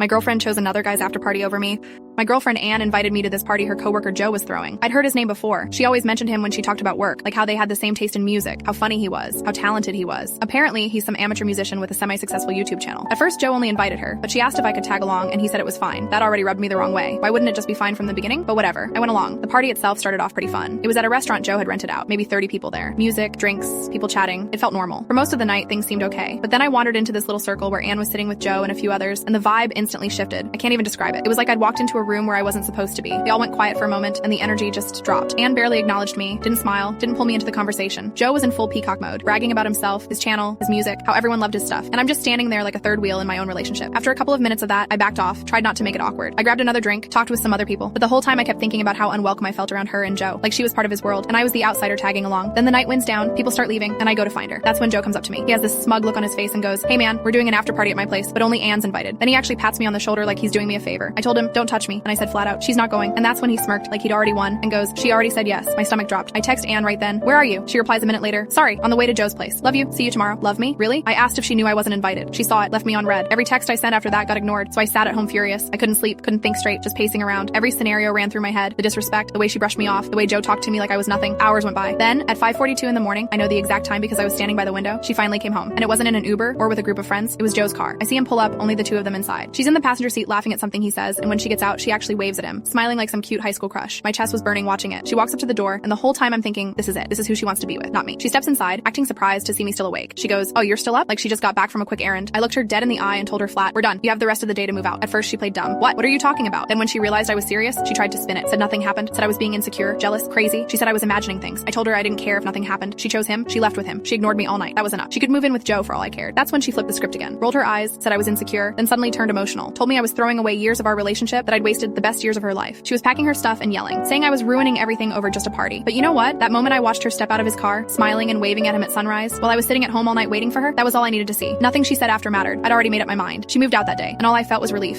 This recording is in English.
My girlfriend chose another guy's after party over me. My girlfriend Anne invited me to this party her coworker Joe was throwing. I'd heard his name before. She always mentioned him when she talked about work, like how they had the same taste in music, how funny he was, how talented he was. Apparently, he's some amateur musician with a semi-successful YouTube channel. At first, Joe only invited her, but she asked if I could tag along, and he said it was fine. That already rubbed me the wrong way. Why wouldn't it just be fine from the beginning? But whatever. I went along. The party itself started off pretty fun. It was at a restaurant Joe had rented out, maybe 30 people there. Music, drinks, people chatting. It felt normal. For most of the night, things seemed okay. But then I wandered into this little circle where Anne was sitting with Joe and a few others, and the vibe instantly shifted. I can't even describe it. It was like I'd walked into a room where I wasn't supposed to be. They all went quiet for a moment, and the energy just dropped. Anne barely acknowledged me, didn't smile, didn't pull me into the conversation. Joe was in full peacock mode, bragging about himself, his channel, his music, how everyone loved his stuff. And I'm just standing there like a third wheel in my own relationship. After a couple of minutes of that, I backed off, tried not to make it awkward. I grabbed another drink, talked with some other people, but the whole time I kept thinking about how unwelcome I felt around her and Joe, like she was part of his world, and I was the outsider tagging along. Then the night winds down, people start leaving, and I go to find her. That's when Joe comes up to me. He has this smug look on his face and goes, "Hey man, we're doing an after party at my place, but only Anne's invited." Then he actually pats me on the shoulder like he's doing me a favor. I told him, "Don't touch me," and I said flat out, "She's not going." And that's when he smirked like he'd already won and goes, "She already said yes." My stomach dropped. I text Anne right then, "Where are you?" She replies a minute later, "Sorry, on the way to Joe's place. Love you. See you tomorrow." Love me? Really? I asked if she knew I wasn't invited. She saw it, left me on red. Every text I sent after that got ignored, so I sat at home furious. I couldn't sleep, couldn't think straight, just pacing around. Every scenario ran through my head. The disrespect, the way she brushed me off, the way Joe talked to me like I was nothing. Hours went by. Then, at 5:42 in the morning, I know the exact time because I was standing by the window, she finally came home. And it wasn't in an Uber or with a group of friends. It was Joe's car. I see him pull up, only the two of them inside. She's in the passenger seat laughing at something he says, and when she gets out, she actually waves at him, smiling like some cute high school crush. My chest was burning watching it. She walks up to the door, and the whole time I'm thinking, this is it. This is who she wants to be with, not me. She steps inside, acting surprised to see me still awake. She goes, "Oh, you're still up?" Like she just got back from a quick errand. I looked her dead in the eye and told her flat, "We're done. You have the rest of the day to move out." At first, she played dumb. What are you talking about? Then when she realized I was serious, she tried to spin it. Said nothing happened. Said I was being insecure, jealous, crazy. She said I was imagining things. I told her I didn't care if nothing happened. She chose him. She left with him. She ignored me all night. That was enough. She could move in with Joe for all I cared. That's when she flipped the script again. Rolled her eyes, said I was insecure, then suddenly turned emotional. Told me I was throwing away years of our relationship, that I'd wasted the best years of her life. She was packing her stuff and yelling, saying I was ruining everything over just a party. But you know what? That moment I watched her step out of his car, smiling and waving at him at sunrise, while I was sitting at home all night waiting for her, that was all I needed to see. Nothing she said after mattered. I'd already made up my mind. She moved out that day, and all I felt was relief.